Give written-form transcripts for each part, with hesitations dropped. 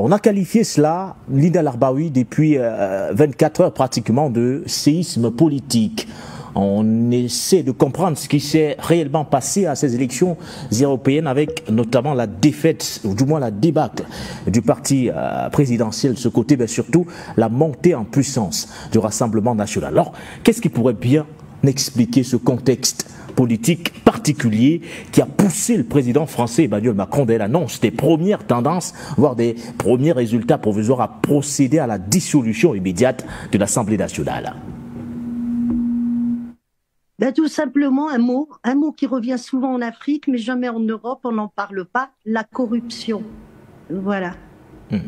On a qualifié cela, Linda Larbaoui, depuis 24 heures pratiquement de séisme politique. On essaie de comprendre ce qui s'est réellement passé à ces élections européennes avec notamment la défaite, ou du moins la débâcle du parti présidentiel de ce côté, mais surtout la montée en puissance du Rassemblement national. Alors, qu'est-ce qui pourrait bien expliquer ce contexte politique particulier qui a poussé le président français Emmanuel Macron dès l'annonce des premières tendances, voire des premiers résultats provisoires, à procéder à la dissolution immédiate de l'Assemblée nationale? Ben, tout simplement un mot qui revient souvent en Afrique, mais jamais en Europe, on n'en parle pas, la corruption. Voilà.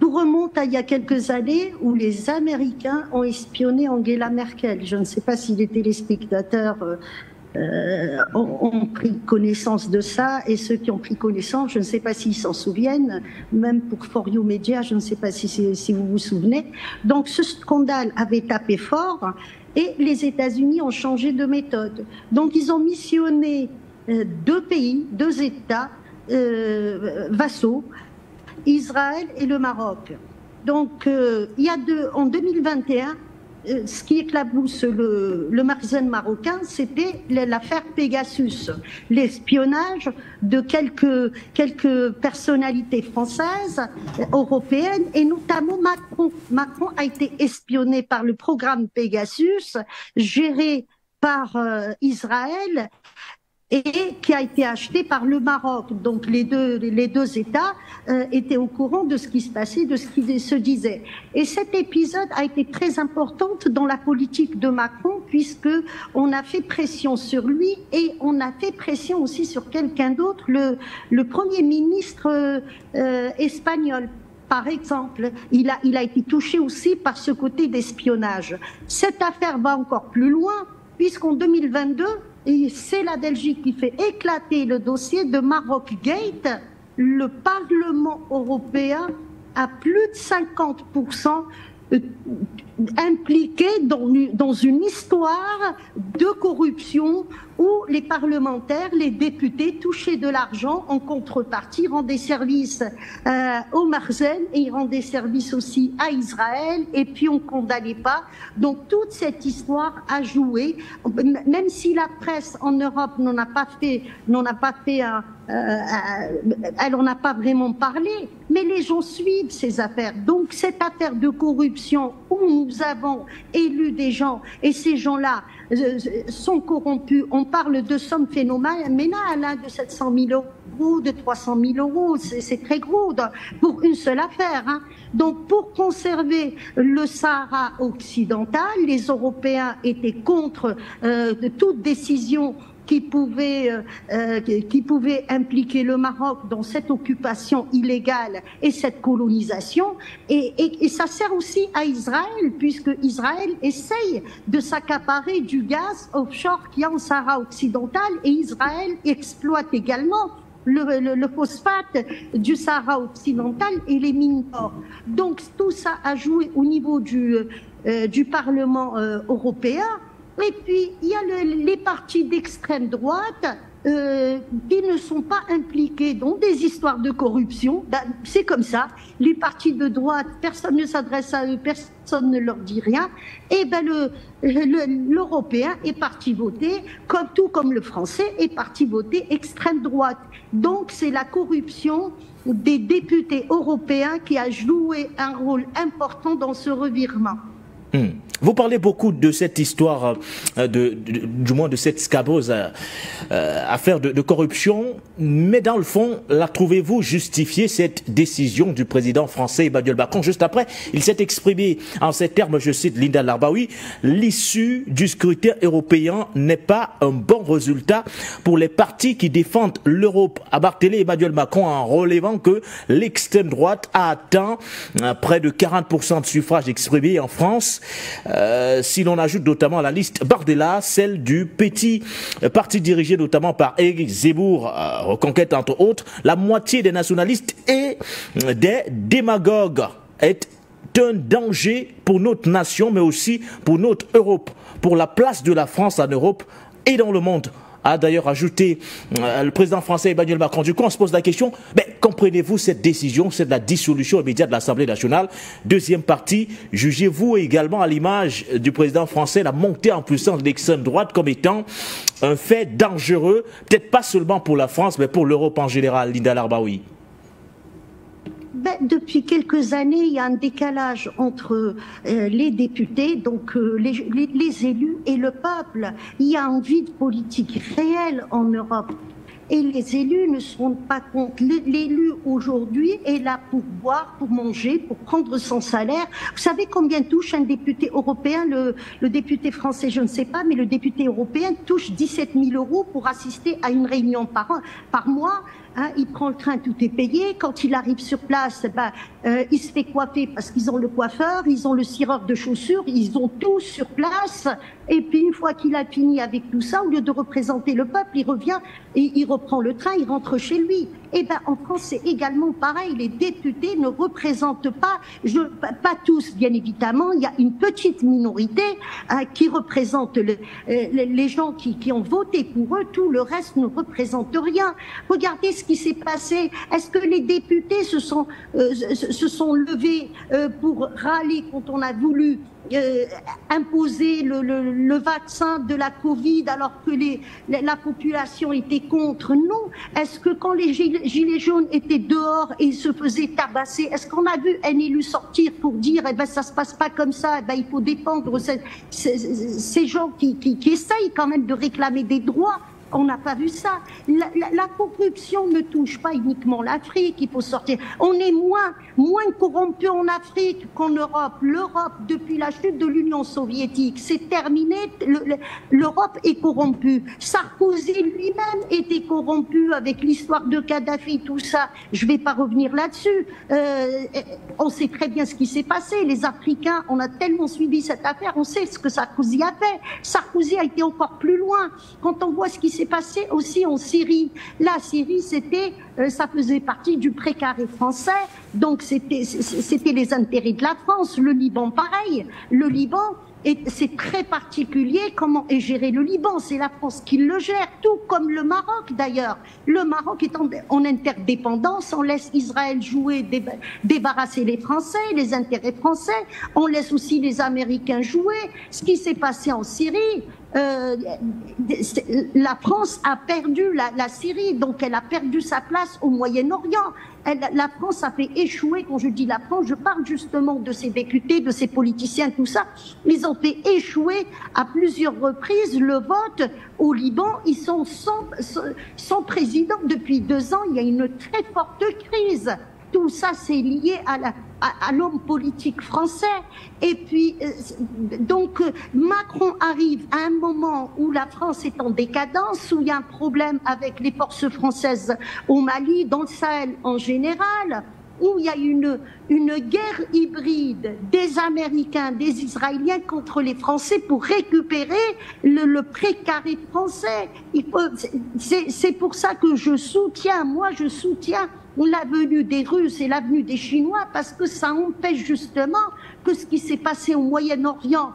Tout remonte à il y a quelques années où les Américains ont espionné Angela Merkel. Je ne sais pas si les téléspectateurs ont pris connaissance de ça, et ceux qui ont pris connaissance, je ne sais pas s'ils s'en souviennent, même pour For You Media, je ne sais pas si vous vous souvenez. Donc ce scandale avait tapé fort et les États-Unis ont changé de méthode. Donc ils ont missionné deux États vassaux, Israël et le Maroc. Donc en 2021, ce qui éclabousse le Makhzen marocain, c'était l'affaire Pegasus, l'espionnage de quelques personnalités françaises, européennes, et notamment Macron. Macron a été espionné par le programme Pegasus, géré par Israël, et qui a été acheté par le Maroc. Donc les deux États étaient au courant de ce qui se passait, de ce qui se disait. Et cet épisode a été très important dans la politique de Macron, puisque on a fait pression sur lui et on a fait pression aussi sur quelqu'un d'autre, le Premier ministre espagnol. Par exemple, il a été touché aussi par ce côté d'espionnage. Cette affaire va encore plus loin, puisqu'en 2022, et c'est la Belgique qui fait éclater le dossier de Maroc Gate. Le Parlement européen a plus de 50% impliqué dans une histoire de corruption où les parlementaires, les députés touchaient de l'argent en contrepartie, rendaient service au Makhzen et ils rendaient service aussi à Israël, et puis on ne condamnait pas. Donc toute cette histoire a joué, même si la presse en Europe n'en a pas fait elle n'en a pas vraiment parlé, mais les gens suivent ces affaires. Donc cette affaire de corruption où nous avons élu des gens et ces gens-là sont corrompus, on parle de sommes phénoménales, de 700 000 euros, de 300 000 euros, c'est très gros pour une seule affaire. Donc pour conserver le Sahara occidental, les Européens étaient contre toute décision qui pouvait impliquer le Maroc dans cette occupation illégale et cette colonisation. Et ça sert aussi à Israël, puisque Israël essaye de s'accaparer du gaz offshore qu'il y a en Sahara occidental, et Israël exploite également le phosphate du Sahara occidental et les mines d'or. Donc tout ça a joué au niveau du Parlement européen. Et puis, il y a les partis d'extrême droite qui ne sont pas impliqués dans des histoires de corruption. C'est comme ça. Les partis de droite, personne ne s'adresse à eux, personne ne leur dit rien. Et ben l'Européen est parti voter, tout comme le Français est parti voter extrême droite. Donc, c'est la corruption des députés européens qui a joué un rôle important dans ce revirement. Vous parlez beaucoup de cette histoire, du moins de cette scabreuse affaire de corruption, mais dans le fond, la trouvez-vous justifiée, cette décision du président français Emmanuel Macron? Juste après, il s'est exprimé en ces termes, je cite Linda Larbaoui: l'issue du scrutin européen n'est pas un bon résultat pour les partis qui défendent l'Europe. A martelé Emmanuel Macron en relevant que l'extrême droite a atteint près de 40% de suffrages exprimés en France. Si l'on ajoute notamment à la liste Bardella, celle du petit parti dirigé notamment par Éric Zemmour, Reconquête entre autres, la moitié des nationalistes et des démagogues est un danger pour notre nation, mais aussi pour notre Europe, pour la place de la France en Europe et dans le monde. a d'ailleurs ajouté le président français Emmanuel Macron. Du coup, on se pose la question, comprenez-vous cette décision, c'est de la dissolution immédiate de l'Assemblée nationale? Deuxième partie, jugez-vous également à l'image du président français la montée en puissance de l'extrême droite comme étant un fait dangereux, peut-être pas seulement pour la France, mais pour l'Europe en général, Linda Larbaoui? Depuis quelques années, il y a un décalage entre les députés, donc les élus, et le peuple. Il y a un vide politique réel en Europe. Et les élus ne se rendent pas compte. L'élu aujourd'hui est là pour boire, pour manger, pour prendre son salaire. Vous savez combien touche un député européen? Le député français, je ne sais pas, mais le député européen touche 17 000 € pour assister à une réunion par mois. Hein, il prend le train, tout est payé. Quand il arrive sur place, il se fait coiffer parce qu'ils ont le coiffeur, ils ont le cireur de chaussures, ils ont tout sur place. Et puis une fois qu'il a fini avec tout ça, au lieu de représenter le peuple, il revient et il reprend le train, il rentre chez lui. Et en France, c'est également pareil. Les députés ne représentent pas, pas tous, bien évidemment. Il y a une petite minorité qui représente les gens qui ont voté pour eux. Tout le reste ne représente rien. Regardez ce qui s'est passé. Est-ce que les députés se sont levés pour râler quand on a voulu imposer le vaccin de la Covid alors que la population était contre? Non. Est-ce que quand les gilets jaunes étaient dehors et se faisaient tabasser, est-ce qu'on a vu un élu sortir pour dire ça se passe pas comme ça, il faut défendre ces gens qui essayent quand même de réclamer des droits? On n'a pas vu ça. La corruption ne touche pas uniquement l'Afrique, il faut sortir. On est moins corrompu en Afrique qu'en Europe. L'Europe, depuis la chute de l'Union soviétique, c'est terminé. L'Europe est corrompue. Sarkozy lui-même était corrompu avec l'histoire de Kadhafi, tout ça. Je ne vais pas revenir là-dessus. On sait très bien ce qui s'est passé. Les Africains, on a tellement suivi cette affaire, on sait ce que Sarkozy a fait. Sarkozy a été encore plus loin. Quand on voit ce qui s'est passé aussi en Syrie. La Syrie, ça faisait partie du précaré français, donc c'était les intérêts de la France. Le Liban, pareil. Le Liban, c'est très particulier comment est géré le Liban. C'est la France qui le gère, tout comme le Maroc d'ailleurs. Le Maroc est en interdépendance, on laisse Israël jouer, débarrasser les Français, les intérêts français. On laisse aussi les Américains jouer. Ce qui s'est passé en Syrie, la France a perdu la Syrie, donc elle a perdu sa place au Moyen-Orient. La France a fait échouer, quand je dis la France, je parle justement de ses députés, de ses politiciens, tout ça. Ils ont fait échouer à plusieurs reprises le vote au Liban. Ils sont sans président depuis 2 ans. Il y a une très forte crise. Tout ça, c'est lié à l'homme politique français. Et puis, donc, Macron arrive à un moment où la France est en décadence, où il y a un problème avec les forces françaises au Mali, dans le Sahel en général, où il y a une guerre hybride des Américains, des Israéliens contre les Français pour récupérer le précaré français. C'est pour ça que je soutiens la venue des Russes et la venue des Chinois, parce que ça empêche justement que ce qui s'est passé au Moyen-Orient,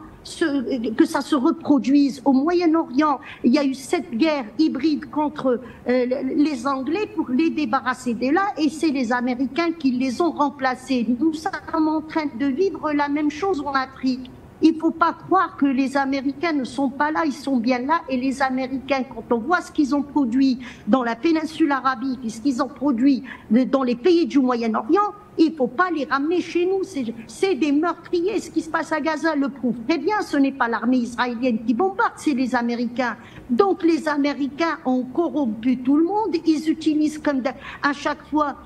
que ça se reproduise. Au Moyen-Orient, il y a eu cette guerre hybride contre les Anglais pour les débarrasser de là, et c'est les Américains qui les ont remplacés. Nous sommes en train de vivre la même chose en Afrique. Il ne faut pas croire que les Américains ne sont pas là, ils sont bien là. Et les Américains, quand on voit ce qu'ils ont produit dans la péninsule arabique et ce qu'ils ont produit dans les pays du Moyen-Orient, il ne faut pas les ramener chez nous. C'est des meurtriers. Ce qui se passe à Gaza le prouve très bien. Ce n'est pas l'armée israélienne qui bombarde, c'est les Américains. Donc les Américains ont corrompu tout le monde. Ils utilisent comme à chaque fois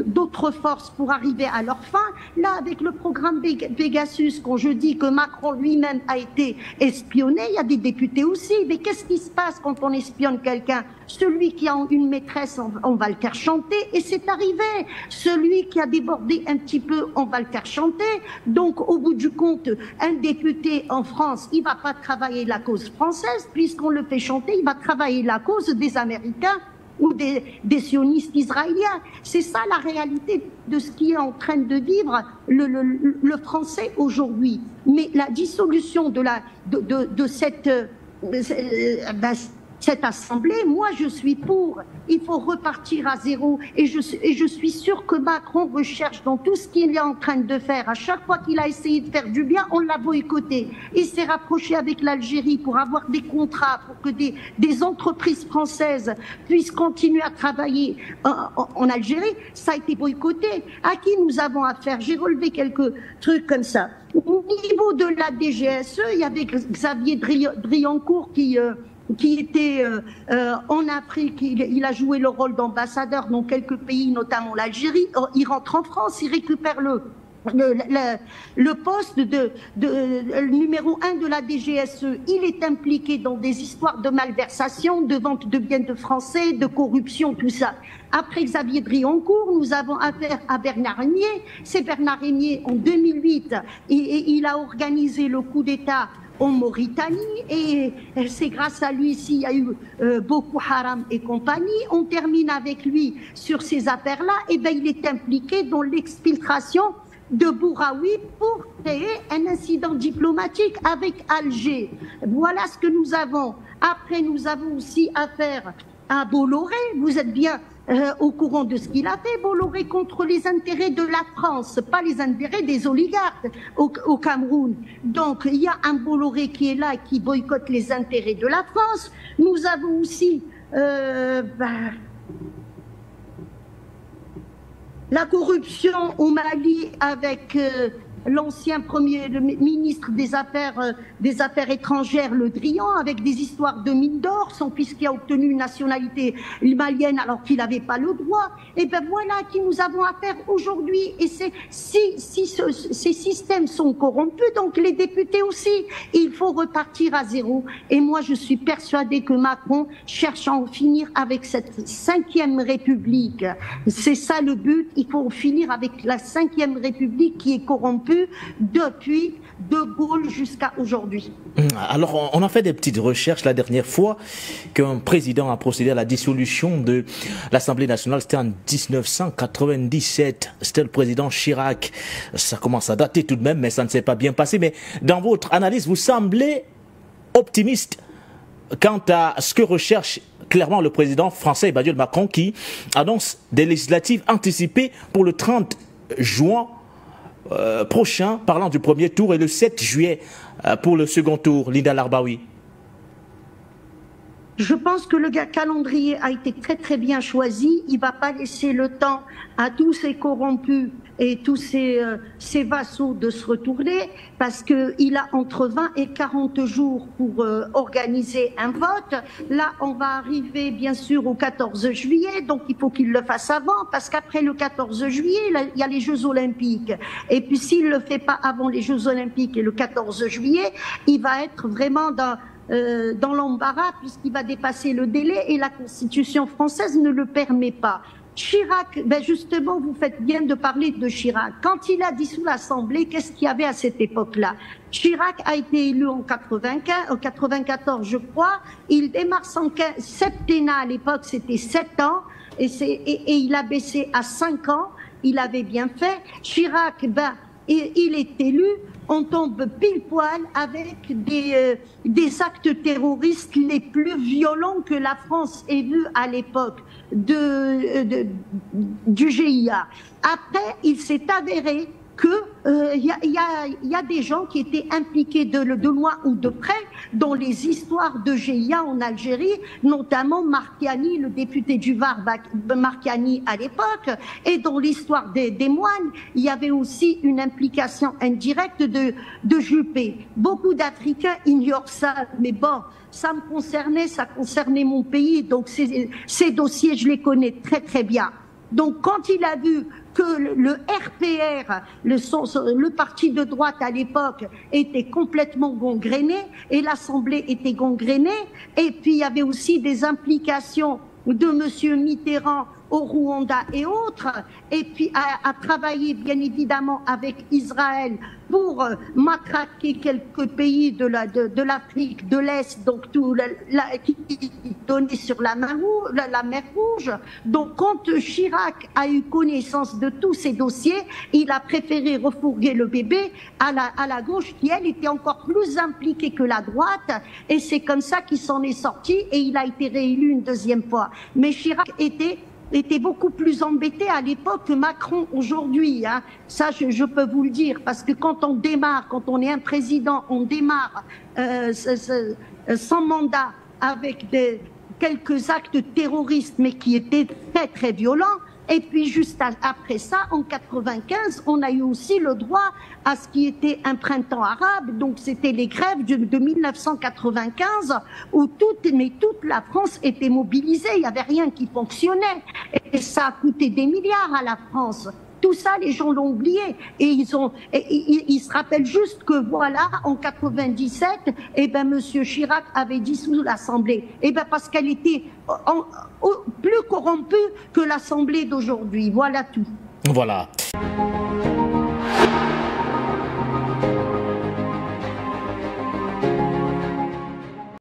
d'autres forces pour arriver à leur fin. Là, avec le programme Pegasus, quand je dis que Macron lui-même a été espionné, il y a des députés aussi. Mais qu'est-ce qui se passe quand on espionne quelqu'un? Celui qui a une maîtresse, on va le faire chanter, et c'est arrivé. Celui qui a débordé un petit peu, on va le faire chanter. Donc, au bout du compte, un député en France, il ne va pas travailler la cause française, puisqu'on le fait chanter, il va travailler la cause des Américains ou des sionistes israéliens. C'est ça la réalité de ce qui est en train de vivre le français aujourd'hui. Mais la dissolution de cette cette assemblée, moi je suis pour. Il faut repartir à zéro et je suis sûre que Macron recherche dans tout ce qu'il est en train de faire. À chaque fois qu'il a essayé de faire du bien, on l'a boycotté. Il s'est rapproché avec l'Algérie pour avoir des contrats, pour que des entreprises françaises puissent continuer à travailler en Algérie. Ça a été boycotté. À qui nous avons affaire? J'ai relevé quelques trucs comme ça. Au niveau de la DGSE, il y avait Xavier Driancourt qui était en Afrique, il a joué le rôle d'ambassadeur dans quelques pays, notamment l'Algérie. Il rentre en France, il récupère le poste de numéro 1 de la DGSE. Il est impliqué dans des histoires de malversation, de vente de biens de Français, de corruption, tout ça. Après Xavier Driancourt, nous avons affaire à Bernard Régnier. C'est Bernard Régnier, en 2008, il a organisé le coup d'État en Mauritanie, et c'est grâce à lui s'il y a eu Boko Haram et compagnie. On termine avec lui sur ces affaires-là. Et bien, il est impliqué dans l'exfiltration de Bouraoui pour créer un incident diplomatique avec Alger. Voilà ce que nous avons. Après, nous avons aussi affaire à Bolloré. Vous êtes bien au courant de ce qu'il a fait, Bolloré, contre les intérêts de la France, pas les intérêts des oligarques au Cameroun. Donc, il y a un Bolloré qui est là et qui boycotte les intérêts de la France. Nous avons aussi la corruption au Mali avec l'ancien premier ministre des Affaires étrangères, Le Drian, avec des histoires de mine d'or, son fils qui a obtenu une nationalité malienne alors qu'il n'avait pas le droit. Et bien voilà à qui nous avons affaire aujourd'hui. Et ces systèmes sont corrompus, donc les députés aussi. Il faut repartir à zéro. Et moi, je suis persuadée que Macron cherche à en finir avec cette 5e République. C'est ça le but. Il faut en finir avec la 5e République qui est corrompue depuis De Gaulle jusqu'à aujourd'hui. Alors, on a fait des petites recherches la dernière fois qu'un président a procédé à la dissolution de l'Assemblée nationale. C'était en 1997. C'était le président Chirac. Ça commence à dater tout de même, mais ça ne s'est pas bien passé. Mais dans votre analyse, vous semblez optimiste quant à ce que recherche clairement le président français Emmanuel Macron, qui annonce des législatives anticipées pour le 30 juin prochain, parlant du premier tour, et le 7 juillet pour le second tour. Linda Larbaoui. Je pense que le calendrier a été très très bien choisi. Il ne va pas laisser le temps à tous ces corrompus et tous ces vassaux de se retourner, parce qu'il a entre 20 et 40 jours pour organiser un vote. Là, on va arriver bien sûr au 14 juillet, donc il faut qu'il le fasse avant, parce qu'après le 14 juillet, il y a les Jeux Olympiques. Et puis s'il ne le fait pas avant les Jeux Olympiques et le 14 juillet, il va être vraiment dans l'embarras, puisqu'il va dépasser le délai et la Constitution française ne le permet pas. Chirac, ben justement, vous faites bien de parler de Chirac. Quand il a dissous l'Assemblée, qu'est-ce qu'il y avait à cette époque-là? Chirac a été élu en 94, je crois. Il démarre son septennat, à l'époque, c'était 7 ans, et il a baissé à 5 ans. Il avait bien fait. Chirac, il est élu. On tombe pile poil avec des actes terroristes les plus violents que la France ait vus à l'époque du GIA. Après, il s'est avéré que y a des gens qui étaient impliqués de loin ou de près dans les histoires de GIA en Algérie, notamment Marchiani, le député du Var, Marchiani à l'époque, et dans l'histoire des moines, il y avait aussi une implication indirecte de Juppé. Beaucoup d'Africains ignorent ça, mais bon, ça me concernait, ça concernait mon pays, donc ces dossiers, je les connais très très bien. Donc quand il a vu que le RPR, le parti de droite à l'époque, était complètement gangréné et l'Assemblée était gangrénée, et puis il y avait aussi des implications de M. Mitterrand au Rwanda et autres, et puis a travaillé bien évidemment avec Israël pour matraquer quelques pays de l'Afrique de l'Est, donc tout qui donnait sur la mer Rouge. Donc quand Chirac a eu connaissance de tous ces dossiers, il a préféré refourguer le bébé à la gauche, qui elle était encore plus impliquée que la droite, et c'est comme ça qu'il s'en est sorti et il a été réélu une deuxième fois. Mais Chirac était beaucoup plus embêté à l'époque que Macron aujourd'hui, hein. Ça, je peux vous le dire, parce que quand on démarre, quand on est un président, on démarre sans mandat avec quelques actes terroristes, mais qui étaient très très violents. Et puis juste après ça, en 95, on a eu aussi le droit à ce qui était un printemps arabe. Donc c'était les grèves de 1995 où toute la France était mobilisée. Il n'y avait rien qui fonctionnait. Et ça a coûté des milliards à la France. Tout ça, les gens l'ont oublié. Et ils se rappellent juste que voilà, en 97, Monsieur Chirac avait dissous l'Assemblée. Parce qu'elle était plus corrompue que l'Assemblée d'aujourd'hui. Voilà tout. Voilà.